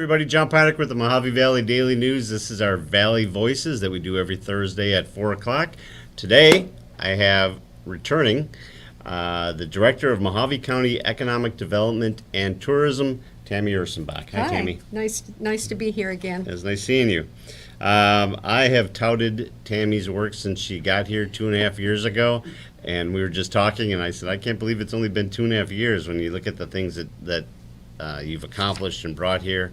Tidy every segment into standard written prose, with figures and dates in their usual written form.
everybody, John Paddock with the Mojave Valley Daily News. This is our Valley Voices that we do every Thursday at 4 o'clock. Today, I have returning the Director of Mojave County Economic Development and Tourism, Tami Ursenbach. Hi, Tami. Nice to be here again. It's nice seeing you. I have touted Tami's work since she got here 2.5 years ago, and we were just talking, and I said, I can't believe it's only been 2.5 years when you look at the things that you've accomplished and brought here.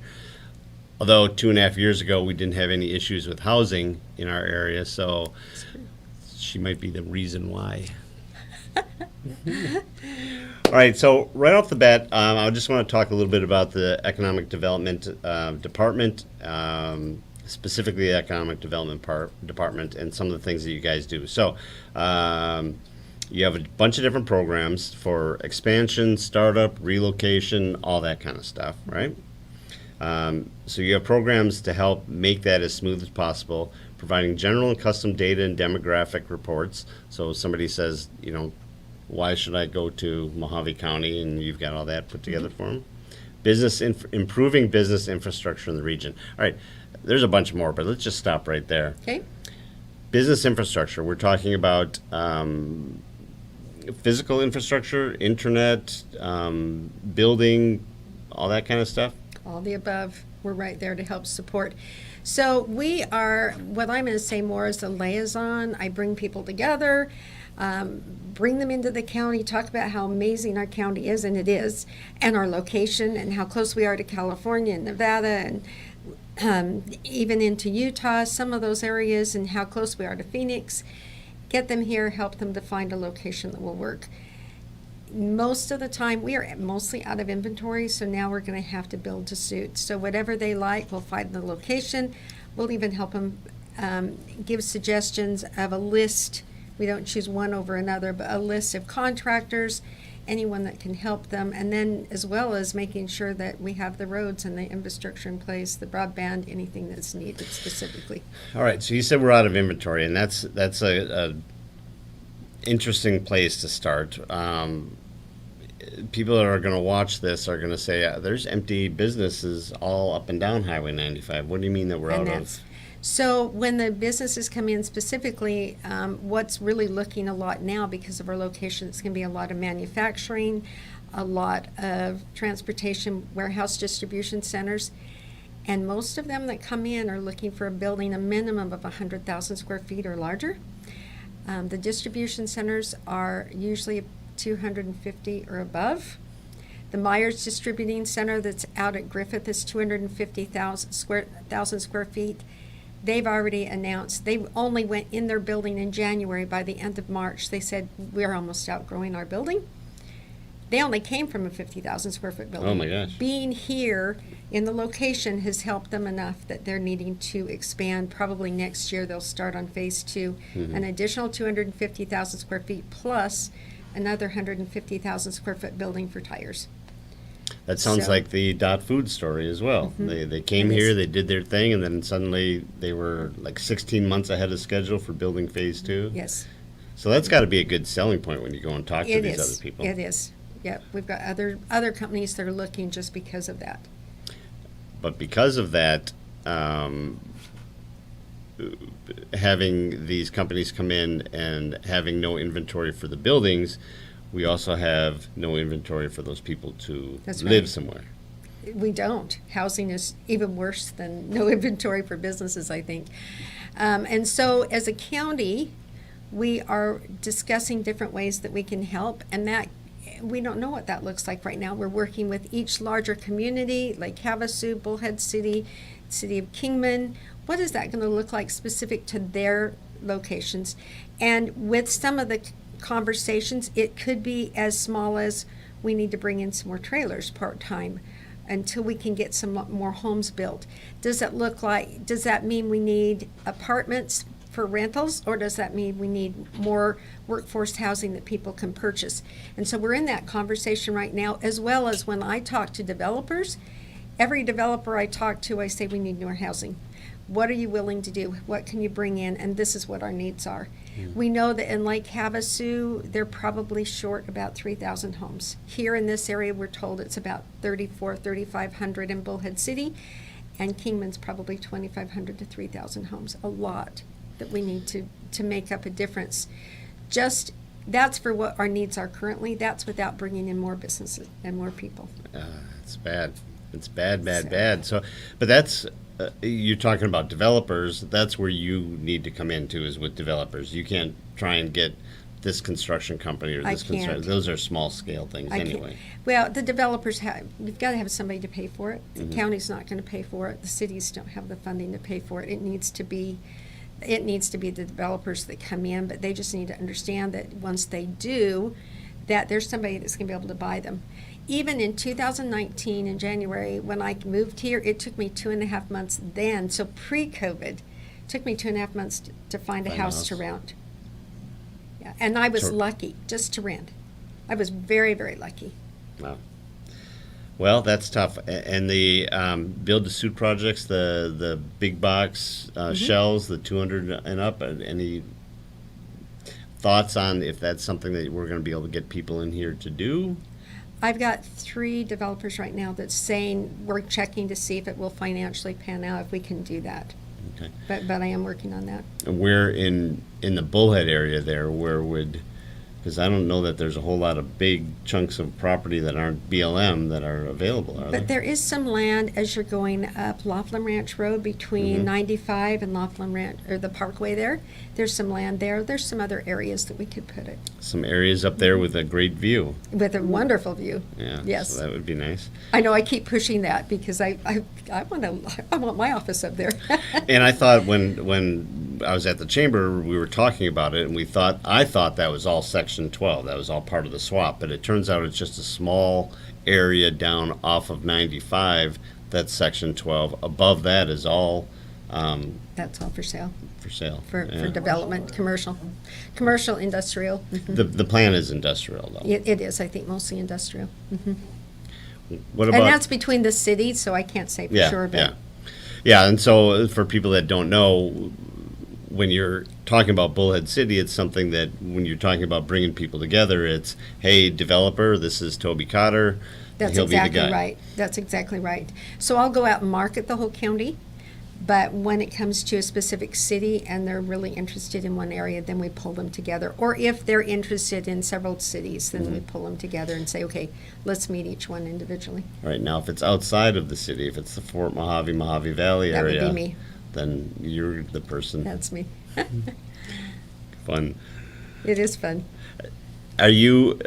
Although 2.5 years ago we didn't have any issues with housing in our area, so she might be the reason why. All right, so right off the bat, I just want to talk a little bit about the Economic Development Department, specifically the Economic Development Department, and some of the things that you guys do. So you have a bunch of different programs for expansion, startup, relocation, all that kind of stuff, right? So you have programs to help make that as smooth as possible, providing general and custom data and demographic reports. So somebody says, you know, why should I go to Mojave County? And you've got all that put together for them. Improving business infrastructure in the region. All right, there's a bunch more, but let's just stop right there. Okay. Business infrastructure. We're talking about physical infrastructure, internet, building, all that kind of stuff. All the above. We're right there to help support. So we are, what I'm going to say more is a liaison. I bring people together, bring them into the county, talk about how amazing our county is, and it is, and our location, and how close we are to California and Nevada, and even into Utah, some of those areas, and how close we are to Phoenix. Get them here, help them to find a location that will work. Most of the time, we are mostly out of inventory, so now we're going to have to build to suit. So whatever they like, we'll find the location. We'll even help them give suggestions of a list. We don't choose one over another, but a list of contractors, anyone that can help them, and then as well as making sure that we have the roads and the infrastructure in place, the broadband, anything that's needed specifically. All right, so you said we're out of inventory, and that's a interesting place to start. People that are going to watch this are going to say, there's empty businesses all up and down Highway 95. What do you mean that we're out of? So when the businesses come in specifically, what's really looking a lot now because of our location, it's going to be a lot of manufacturing, a lot of transportation, warehouse distribution centers, and most of them that come in are looking for a building a minimum of 100,000 square feet or larger. The distribution centers are usually 250 or above. The Myers Distributing Center that's out at Griffith is 250,000 square feet. They've already announced, they only went in their building in January. By the end of March, they said, we're almost outgrowing our building. They only came from a 50,000 square foot building. Oh my gosh. Being here in the location has helped them enough that they're needing to expand. Probably next year they'll start on phase 2, an additional 250,000 square feet plus another 150,000 square foot building for tires. That sounds like the Dot Food story as well. They came here, they did their thing, and then suddenly they were like 16 months ahead of schedule for building phase 2. Yes. So that's got to be a good selling point when you go and talk to these other people. It is. Yeah, we've got other companies that are looking just because of that. But because of that, having these companies come in and having no inventory for the buildings, we also have no inventory for those people to live somewhere. We don't. Housing is even worse than no inventory for businesses, I think. And so as a county, we are discussing different ways that we can help, and that we don't know what that looks like right now. We're working with each larger community, like Havasu, Bullhead City, City of Kingman. What is that going to look like specific to their locations? And with some of the conversations, it could be as small as we need to bring in some more trailers part-time until we can get some more homes built. Does that mean we need apartments for rentals, or does that mean we need more workforce housing that people can purchase? And so we're in that conversation right now, as well as when I talk to developers, every developer I talk to, I say we need more housing. What are you willing to do? What can you bring in? And this is what our needs are. We know that in Lake Havasu, they're probably short about 3,000 homes. Here in this area, we're told it's about 3,500 in Bullhead City, and Kingman's probably 2,500 to 3,000 homes. A lot that we need to make up a difference. Just that's for what our needs are currently. That's without bringing in more businesses and more people. It's bad. It's bad, bad, So- bad. So, but that's you're talking about developers. That's where you need to come into, is with developers. You can't try and get this construction company or I this construction. can't. Those are small scale things I anyway. can't. Well, the developers have, you've got to have somebody to pay for it. The Mm-hmm. county's not going to pay for it. The cities don't have the funding to pay for it. It needs to be the developers that come in, but they just need to understand that once they do, that there's somebody that's going to be able to buy them. Even in 2019, in January, when I moved here, it took me 2.5 months then, so pre-COVID, took me 2.5 months to find a Find a house to house. rent. Yeah, and I was So- lucky just to rent. I was very, very lucky. Wow. Well, that's tough. And the build-to-suit projects, the big box shells, the 200 and up. Any thoughts on if that's something that we're going to be able to get people in here to do? I've got 3 developers right now that's saying we're checking to see if it will financially pan out if we can do that. Okay. But I am working on that. And where in the Bullhead area there, where would, because I don't know that there's a whole lot of big chunks of property that aren't BLM that are available, are But there? there is some land as you're going up Laughlin Ranch Road between 95 and Laughlin Ranch, or the Parkway there. There's some land there. There's some other areas that we could put it Some areas up there with a great view. with a wonderful view. Yeah. Yes. So that would be nice. I know I keep pushing that because I want my office up there. And I thought when I was at the chamber, we were talking about it, and I thought that was all Section 12. That was all part of the swap, but it turns out it's just a small area down off of 95. That's Section 12. Above that is all That's all for sale, for sale. for Yeah. development, commercial, industrial. The plan is industrial, though. It is, I think, mostly industrial. What And about? that's between the cities, so I can't say for Yeah, sure, but. yeah. Yeah, and so for people that don't know, when you're talking about Bullhead City, it's something that when you're talking about bringing people together, it's, hey, developer, this is Toby Cotter. That's He'll be the exactly guy. right. That's exactly right. So I'll go out and market the whole county, but when it comes to a specific city and they're really interested in one area, then we pull them together. Or if they're interested in several cities, then Mm-hmm. we pull them together and say, okay, let's meet each one individually. All right, now if it's outside of the city, if it's the Fort Mojave Valley That would area, be me. then you're the person. That's me. Fun. It is fun. Are you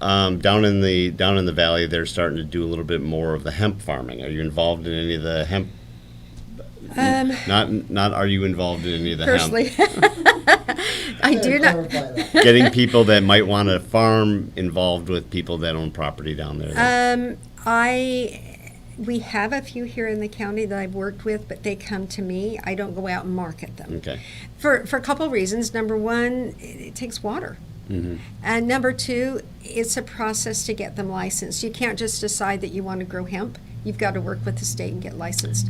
down in the valley? They're starting to do a little bit more of the hemp farming. Are you involved in any of the hemp? Not. Are you involved in any of the Personally, hemp? I do not. Clarify that. Getting people that might want to farm involved with people that own property down there. We have a few here in the county that I've worked with, but they come to me. I don't go out and market them. Okay. For a couple of reasons. Number one, it takes water. And number two, it's a process to get them licensed. You can't just decide that you want to grow hemp. You've got to work with the state and get licensed.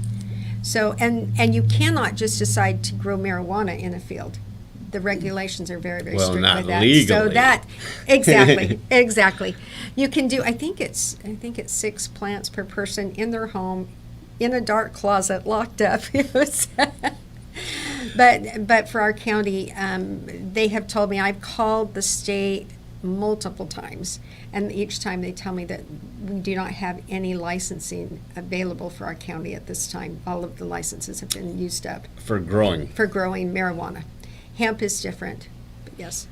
So, and you cannot just decide to grow marijuana in a field. The regulations are very, very Well, strict not with that. So legally. that, exactly. You can do, I think it's 6 plants per person in their home, in a dark closet, locked up. It was- But for our county, they have told me, I've called the state multiple times, and each time they tell me that we do not have any licensing available for our county at this time. All of the licenses have been used up For growing. for growing marijuana. Hemp is different, but yes.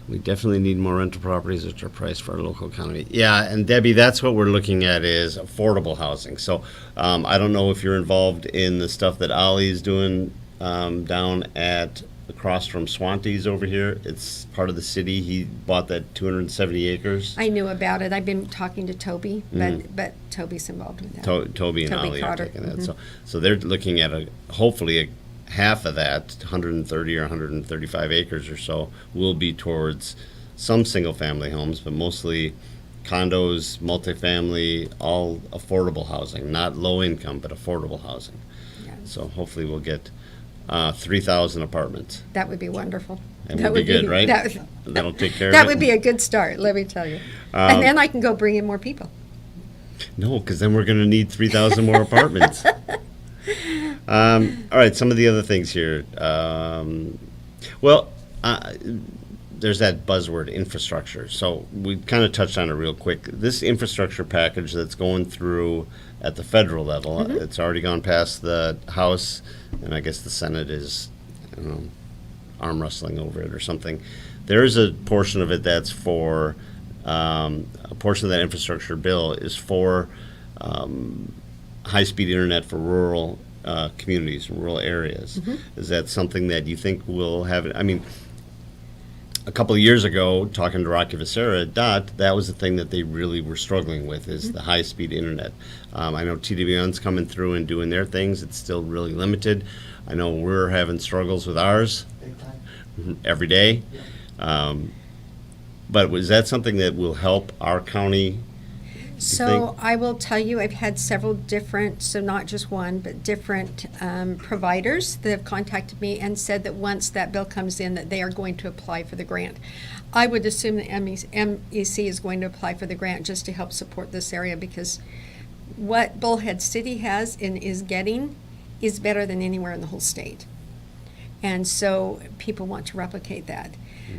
We definitely need more rental properties which are priced for our local economy. Yeah, and Debbie, that's what we're looking at is affordable housing. So I don't know if you're involved in the stuff that Ollie's doing down at across from Swante's over here. It's part of the city. He bought that 270 acres. I knew about it. I've been talking to Toby, but Toby's involved with that. Toby and Toby Ollie are Cotter. taking that. So they're looking at hopefully half of that, 130 or 135 acres or so, will be towards some single-family homes, but mostly condos, multifamily, all affordable housing, not low-income, but affordable housing. Yeah. So hopefully we'll get 3,000 apartments. That would be wonderful. And That we'll be would be- good, right? that- That'll take care of it? That would be a good start, let me tell you. And then I can go bring in more people. No, because then we're going to need 3,000 more apartments. All right, some of the other things here. There's that buzzword, infrastructure. So we kind of touched on it real quick. This infrastructure package that's going through at the federal level, it's already gone past the House, and I guess the Senate is, I don't know, arm wrestling over it or something. There is a portion of it that's for, a portion of that infrastructure bill is for high-speed internet for rural communities, rural areas. Is that something that you think will have, I mean, a couple of years ago, talking to Rocky Vicera at DOT, that was the thing that they really were struggling with, is the high-speed internet. I know TWN's coming through and doing their things. It's still really limited. I know we're having struggles with ours every day. But was that something that will help our county? So I will tell you, I've had several different, so not just one, but different providers that have contacted me and said that once that bill comes in, that they are going to apply for the grant. I would assume that MEC is going to apply for the grant just to help support this area, because what Bullhead City has and is getting is better than anywhere in the whole state. And so people want to replicate that.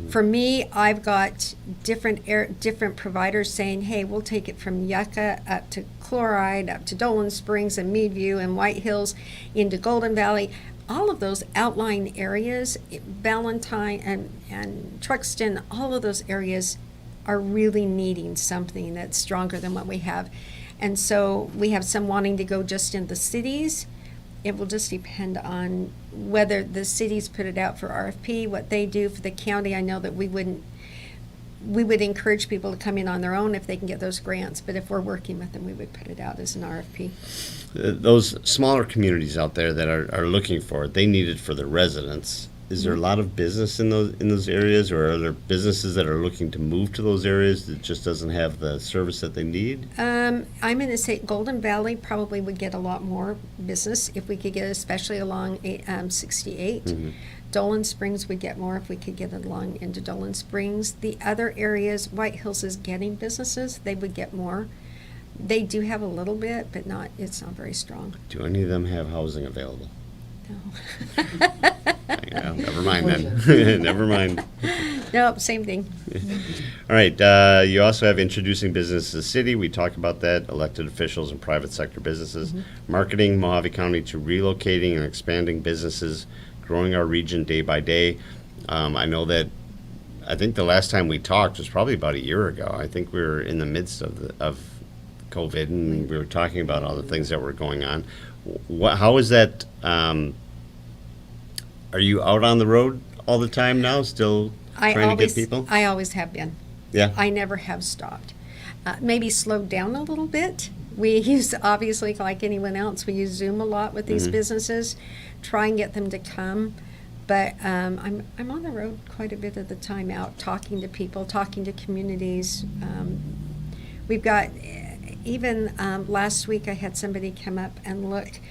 For me, I've got different providers saying, hey, we'll take it from Yucca up to Chloride, up to Dolan Springs and Meadview and White Hills into Golden Valley. All of those outlying areas, Valentine and Truxton, all of those areas are really needing something that's stronger than what we have. And so we have some wanting to go just in the cities. It will just depend on whether the cities put it out for RFP, what they do for the county. I know that we would encourage people to come in on their own if they can get those grants, but if we're working with them, we would put it out as an RFP. Those smaller communities out there that are looking for it, they need it for their residents. Is there a lot of business in those areas, or are there businesses that are looking to move to those areas that just doesn't have the service that they need? I'm going to say Golden Valley probably would get a lot more business if we could get, especially along 68. Dolan Springs would get more if we could get it along into Dolan Springs. The other areas, White Hills is getting businesses, they would get more. They do have a little bit, but it's not very strong. Do any of them have housing available? No. Yeah, never mind then. Never mind. Nope, same thing. All right, you also have introducing business to the city. We talked about that, elected officials and private sector businesses. Marketing Mojave County to relocating and expanding businesses, growing our region day by day. I know that, I think the last time we talked was probably about a year ago. I think we were in the midst of COVID, and we were talking about all the things that were going on. How is that, are you out on the road all the time now, still trying to get people? I always have been. Yeah. I never have stopped. Maybe slowed down a little bit. We use, obviously, like anyone else, we use Zoom a lot with these businesses, try and get them to come. But I'm on the road quite a bit of the time, out talking to people, talking to communities. We've got, even last week I had somebody come up and look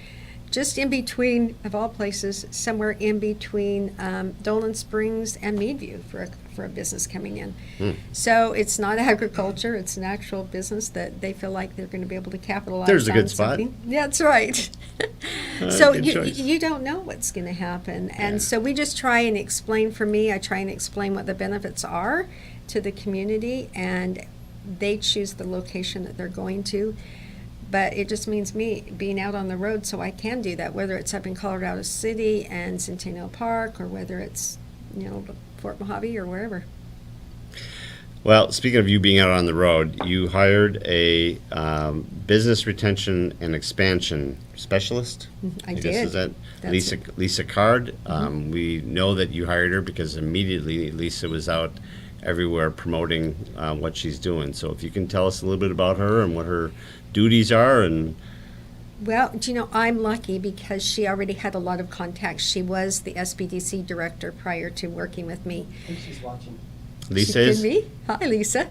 just in between, of all places, somewhere in between Dolan Springs and Meadview for a business coming in. So it's not agriculture, it's an actual business that they feel like they're going to be able to capitalize on. There's a good spot. Something. Yeah, that's right. So good choice. you don't know what's going to happen. And so we just try and explain, for me, I try and explain what the benefits are to the community, and they choose the location that they're going to. But it just means me being out on the road so I can do that, whether it's up in Colorado City and Centennial Park, or whether it's, Fort Mojave or wherever. Well, speaking of you being out on the road, you hired a business retention and expansion specialist. I guess did. Is that That's Lisa Card? We know that you hired her because immediately Lisa was out everywhere promoting what she's doing. So if you can tell us a little bit about her and what her duties are. And Well, I'm lucky because she already had a lot of contacts. She was the SBDC director prior to working with me. I think she's watching. Lisa She is? did me. Hi, Lisa.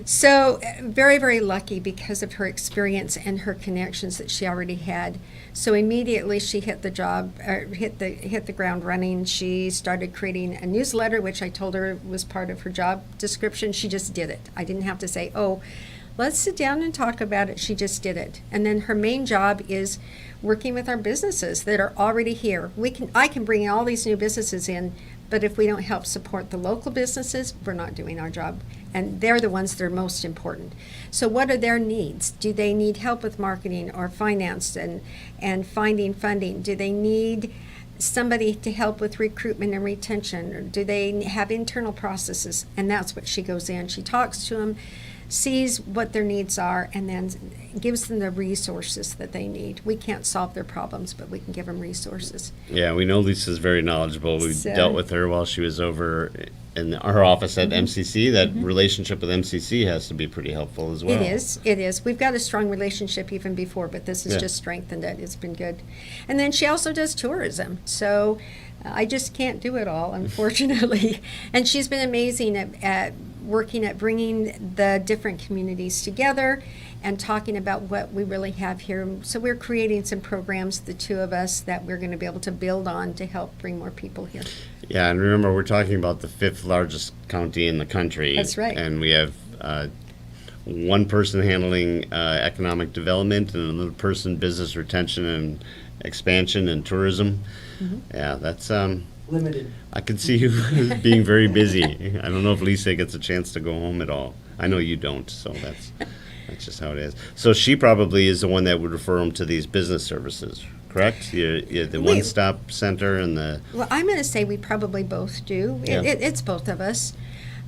So very, very lucky because of her experience and her connections that she already had. So immediately she hit the job, hit the ground running. She started creating a newsletter, which I told her was part of her job description. She just did it. I didn't have to say, oh, let's sit down and talk about it. She just did it. And then her main job is working with our businesses that are already here. I can bring all these new businesses in, but if we don't help support the local businesses, we're not doing our job. And they're the ones that are most important. So what are their needs? Do they need help with marketing or finance and finding funding? Do they need somebody to help with recruitment and retention? Or do they have internal processes? And that's what she goes in. She talks to them, sees what their needs are, and then gives them the resources that they need. We can't solve their problems, but we can give them resources. Yeah, we know Lisa's very knowledgeable. We dealt with her while she was over in our office at MCC. That relationship with MCC has to be pretty helpful as well. It is. We've got a strong relationship even before, but this has just strengthened it. It's been good. And then she also does tourism. So I just can't do it all, unfortunately. And she's been amazing at working at bringing the different communities together and talking about what we really have here. So we're creating some programs, the two of us, that we're going to be able to build on to help bring more people here. Yeah, and remember, we're talking about the 5th largest county in the country. That's right. And we have one person handling economic development and another person business retention and expansion and tourism. Yeah, that's Limited. I could see you being very busy. I don't know if Lisa gets a chance to go home at all. I know you don't, so that's just how it is. So she probably is the one that would refer them to these business services, correct? You're the one-stop center and the... Well, I'm going to say we probably both do. Yeah. It's both of us.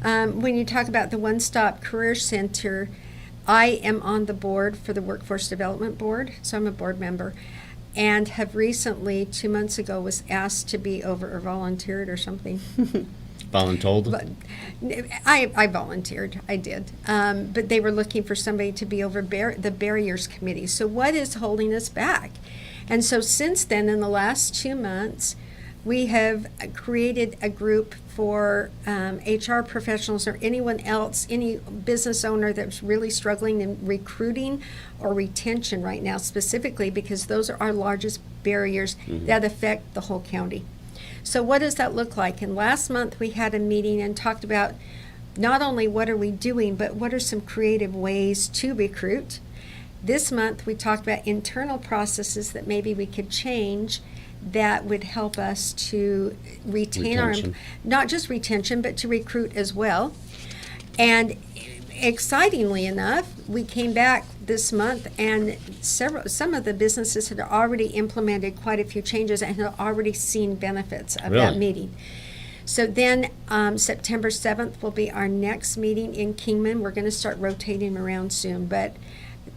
When you talk about the One-Stop Career Center, I am on the board for the Workforce Development Board, so I'm a board member, and have recently, 2 months ago, was asked to be over or volunteered or something. Voluntold? But I volunteered, I did. But they were looking for somebody to be over the Barriers Committee. So what is holding us back? And so since then, in the last 2 months, we have created a group for HR professionals or anyone else, any business owner that's really struggling in recruiting or retention right now specifically, because those are our largest barriers that affect the whole county. So what does that look like? And last month we had a meeting and talked about not only what are we doing, but what are some creative ways to recruit. This month we talked about internal processes that maybe we could change that would help us to retain Retention. not just retention, but to recruit as well. And excitingly enough, we came back this month and some of the businesses had already implemented quite a few changes and had already seen benefits of that Really? meeting. So then September 7th will be our next meeting in Kingman. We're going to start rotating around soon, but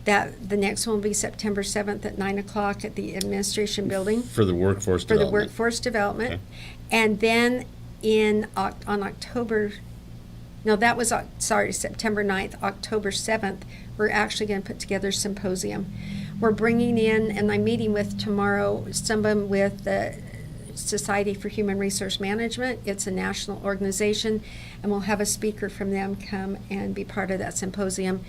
the next one will be September 7th at 9 o'clock at the administration building For the workforce for the development. workforce development. Okay. And then on October, no, that was, September 9th, October 7th, we're actually going to put together a symposium. We're bringing in, and I'm meeting with tomorrow, someone with the Society for Human Resource Management. It's a national organization, and we'll have a speaker from them come and be part of that symposium.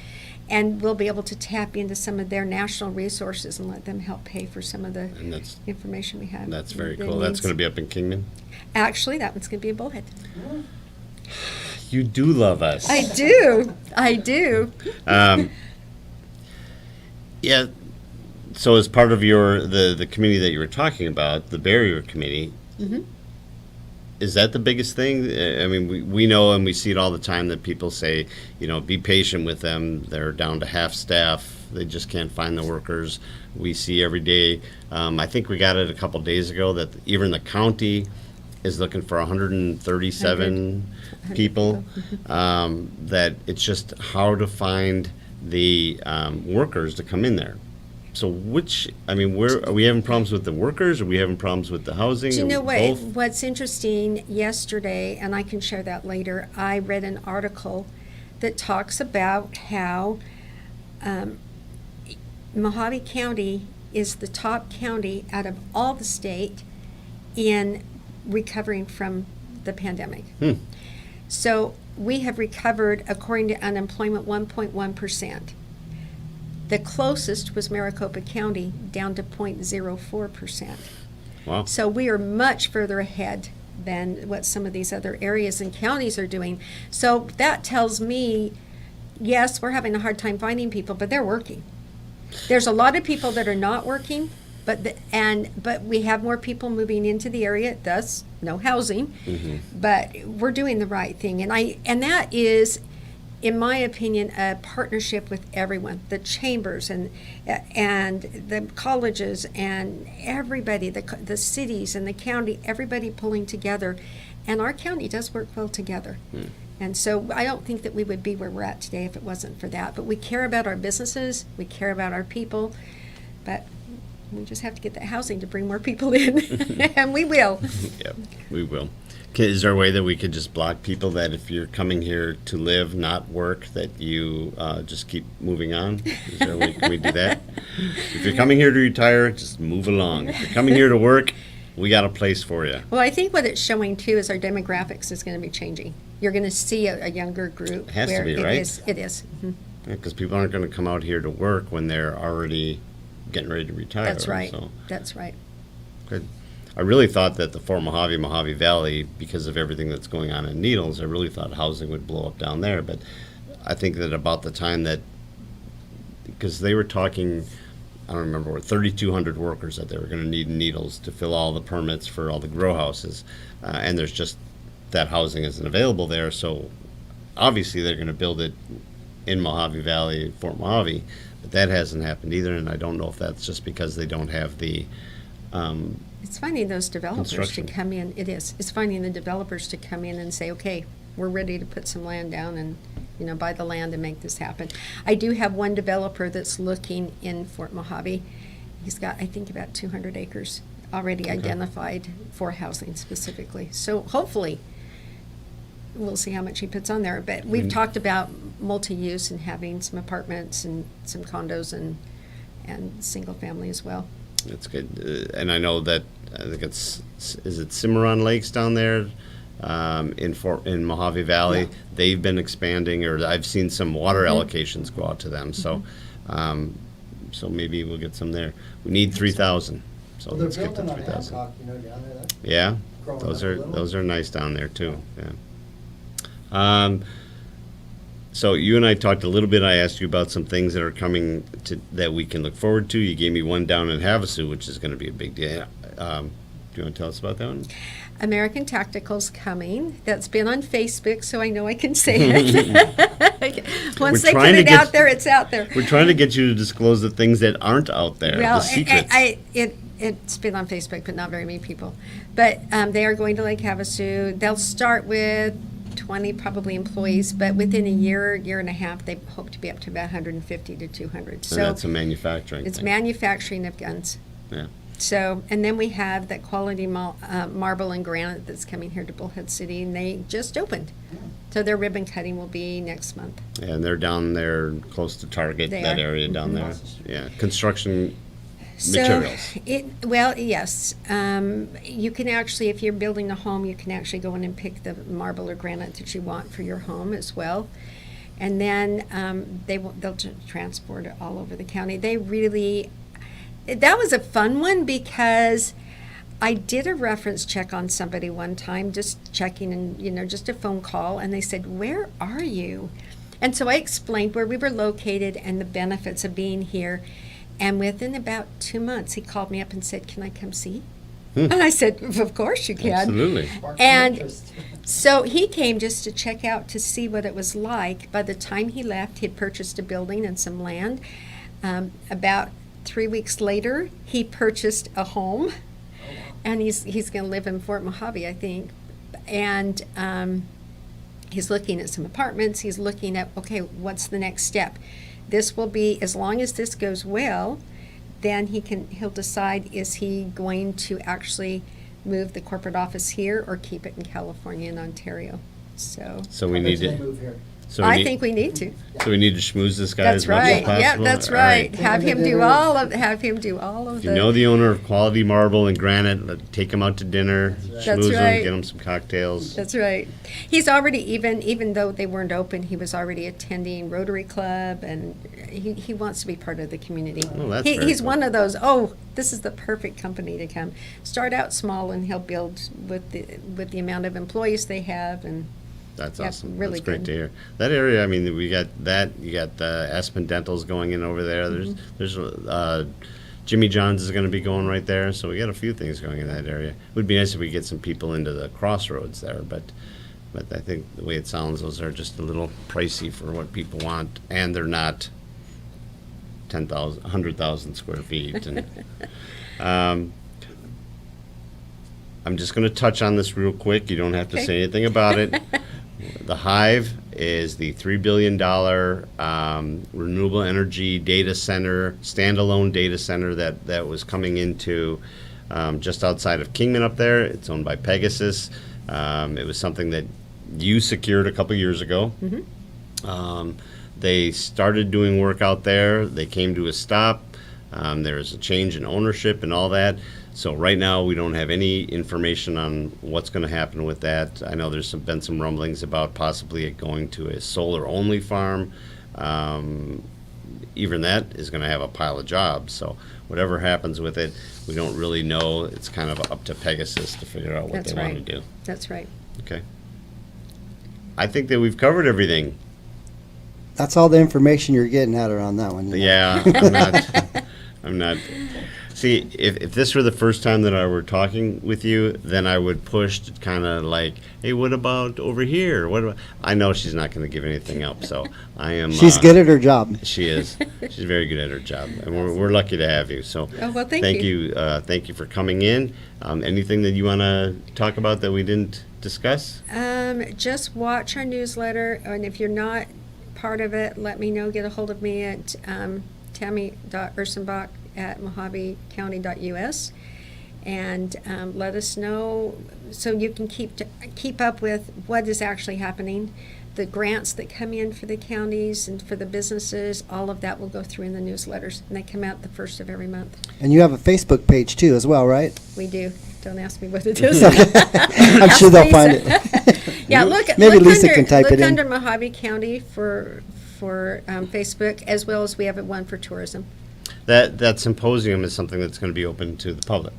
And we'll be able to tap into some of their national resources and let them help pay for some of the And that's information we have. very the cool. That's needs. going to be up in Kingman. Actually, that one's going to be in Bullhead. You do love us. I do. Yeah. So as part of the committee that you were talking about, the barrier committee, is that the biggest thing? I mean, we know and we see it all the time that people say, be patient with them. They're down to half staff. They just can't find the workers. We see every day. I think we got it a couple days ago that even the county is looking for 137 people. That it's just how to find the workers to come in there. So where are we having problems with the workers? Are we having problems with the housing? Do you know or both? what's interesting? Yesterday, and I can share that later, I read an article that talks about how Mojave County is the top county out of all the state in recovering from the pandemic. So we have recovered, according to unemployment, 1.1%. The closest was Maricopa County, down to 0.04%. Wow. So we are much further ahead than what some of these other areas and counties are doing. So that tells me, yes, we're having a hard time finding people, but they're working. There's a lot of people that are not working, but we have more people moving into the area, thus no housing. Mm-hmm. But we're doing the right thing, and that is, in my opinion, a partnership with everyone, the chambers and the colleges and everybody, the cities and the county, everybody pulling together. And our county does work well together. Mm. And so I don't think that we would be where we're at today if it wasn't for that. But we care about our businesses, we care about our people, but we just have to get that housing to bring more people in, and we will. Yep, we will. Is there a way that we could just block people that if you're coming here to live, not work, that you just keep moving on? Is there a way, can we do that? If you're coming here to retire, just move along. If you're coming here to work, we got a place for you. Well, I think what it's showing too is our demographics is going to be changing. You're going to see a younger group. It has to be, right? It is. Mm-hmm. Because people aren't going to come out here to work when they're already getting ready to retire. That's right. So. That's right. Good. I really thought that the Fort Mojave Valley, because of everything that's going on in Needles, I really thought housing would blow up down there. But I think that about the time that, because they were talking, I don't remember what, 3,200 workers that they were going to need in Needles to fill all the permits for all the grow houses. And there's just, that housing isn't available there. So obviously they're going to build it in Mojave Valley, Fort Mojave. But that hasn't happened either. And I don't know if that's just because they don't have the it's finding those developers to construction. come in. It is. It's finding the developers to come in and say, okay, we're ready to put some land down and, buy the land and make this happen. I do have one developer that's looking in Fort Mojave. He's got, I think, about 200 acres already identified for housing specifically. So hopefully we'll see how much he puts on there. But we've talked about multi-use and having some apartments and some condos and single family as well. That's good. And I know that, I think is it Cimarron Lakes down there in Mojave Valley? Yeah. They've been expanding, or I've seen some water allocations go out to them. So so maybe we'll get some there. We need 3,000. So Well, they're let's get to building on 3,000. Hancock, down there. That's Yeah, growing those up a are little. those are nice down there too. Yeah. So you and I talked a little bit. I asked you about some things that are coming that we can look forward to. You gave me one down in Havasu, which is going to be a big deal. Do you want to tell us about that one? American Tactical's coming. That's been on Facebook, so I know I can say it. Once they put trying to it get- out there, it's out there. We're trying to get you to disclose the things that aren't out there, Well, the secrets. it's been on Facebook, but not very many people. But they are going to Lake Havasu. They'll start with 20 probably employees, but within a year and a half, they hope to be up to about 150 to 200. and So that's a manufacturing it's thing. manufacturing of guns. Yeah. So, and then we have that quality marble and granite that's coming here to Bullhead City, and they just opened. So their ribbon cutting will be next month. And they're down there close to Target, They that are. area down Mhm. there. Across the street. Yeah, construction So materials. well, yes. You can actually, if you're building a home, you can actually go in and pick the marble or granite that you want for your home as well. And then they'll transport it all over the county. That was a fun one because I did a reference check on somebody one time, just checking and, just a phone call, and they said, "Where are you?" And so I explained where we were located and the benefits of being here. And within about 2 months, he called me up and said, "Can I come see?" And I said, "Of course you can." Absolutely. Sparked some And interest. so he came just to check out to see what it was like. By the time he left, he had purchased a building and some land. About 3 weeks later, he purchased a home, and he's going to live in Fort Mojave, I think. And he's looking at some apartments. He's looking at, okay, what's the next step? This will be, as long as this goes well, then he'll decide, is he going to actually move the corporate office here or keep it in California and Ontario? So So we How need did they to. move here? So I think we need to. So we need to schmooze this guy That's as much right. as possible? Yeah, that's All right. Have him do all of If you know the owner of Quality Marble and Granite, take him out to dinner, schmooze him, right. get him some cocktails. That's right. He's already, even though they weren't open, he was already attending Rotary Club, and he wants to be part of the community. Oh, that's very He's cool. one of those, this is the perfect company to come. Start out small, and he'll build with the amount of employees they have, and That's yeah, awesome. really That's great good. to hear. That area, I mean, we got that. You got Aspen Dental's going in over there. There's Jimmy John's is going to be going right there. So we got a few things going in that area. It would be nice if we get some people into the crossroads there, but I think the way it sounds, those are just a little pricey for what people want, and they're not 10,000, 100,000 square feet. And I'm just going to touch on this real quick. You don't have to Okay. say anything about it. The Hive is the $3 billion renewable energy data center, standalone data center that was coming into just outside of Kingman up there. It's owned by Pegasus. It was something that you secured a couple years ago. They started doing work out there. They came to a stop. There was a change in ownership and all that. So right now, we don't have any information on what's going to happen with that. I know there's been some rumblings about possibly it going to a solar-only farm. Even that is going to have a pile of jobs. So whatever happens with it, we don't really know. It's kind of up to Pegasus to figure out what That's they want right. to do. That's right. Okay. I think that we've covered everything. That's all the information you're getting at her on that one. you know. Yeah, I'm not. See, if this were the first time that I were talking with you, then I would push to kind of like, hey, what about over here? What about? I know she's not going to give anything up, so I am. She's good at her job. She is. She's very good at her job, and we're lucky to have you. So, Oh, well, thank you. Thank you for coming in. Anything that you want to talk about that we didn't discuss? Just watch our newsletter, and if you're not part of it, let me know. Get a hold of me at Tami.Ursenbach at mojavecounty.us, and let us know so you can keep up with what is actually happening. The grants that come in for the counties and for the businesses, all of that will go through in the newsletters, and they come out the first of every month. And you have a Facebook page too, as well, right? We do. Don't ask me what it is. I'm sure they'll find it. Yeah, look. Maybe look Lisa under, can type look it in. under Mojave County for Facebook, as well as we have one for tourism. That symposium is something that's going to be open to the public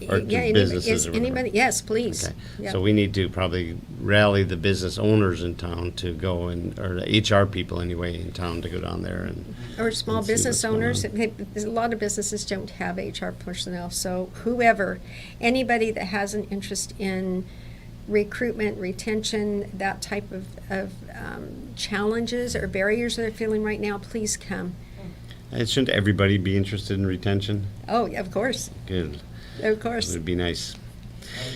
or to businesses or whatever. Anybody? Yes, please. Okay. Yeah. So we need to probably rally the business owners in town to go or the HR people anyway in town to go down there and. Or small and see business what's going owners. on. A lot of businesses don't have HR personnel, so anybody that has an interest in recruitment, retention, that type of challenges or barriers that they're feeling right now, please come. And shouldn't everybody be interested in retention? Oh, of course, Good. of It course. would be nice.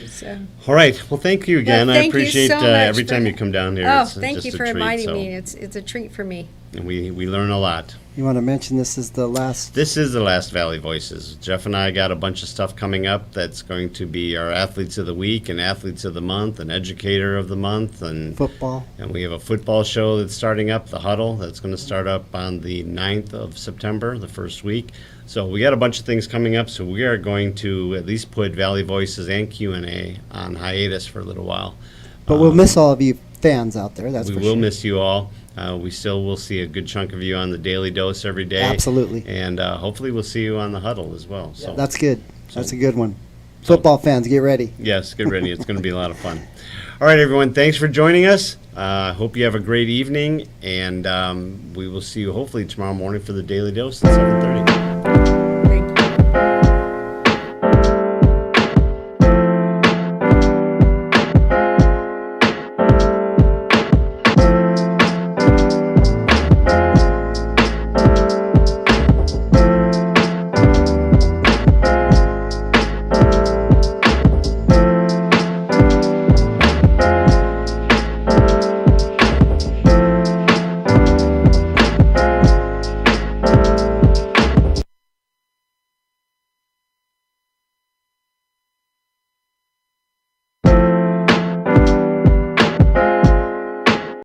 So. All right. Well, thank you again. I Thank you appreciate so much every for- time you come down here. Oh, It's thank just you a for treat, inviting so- me. It's a treat for me. And we learn a lot. You want to mention this is the last? This is the last Valley Voices. Jeff and I got a bunch of stuff coming up that's going to be our Athletes of the Week and Athletes of the Month and Educator of the Month. And Football. we have a football show that's starting up, The Huddle, that's going to start up on the 9th of September, the first week. So we got a bunch of things coming up, so we are going to at least put Valley Voices and Q&A on hiatus for a little while. But we'll miss all of you fans out there, that's We for will sure. miss you all. We still will see a good chunk of you on the Daily Dose every day. Absolutely. And hopefully we'll see you on the Huddle as well. So That's good. That's a good one. Football fans, get ready. yes, get ready. It's going to be a lot of fun. All right, everyone. Thanks for joining us. Hope you have a great evening, and we will see you hopefully tomorrow morning for the Daily Dose at 7:30.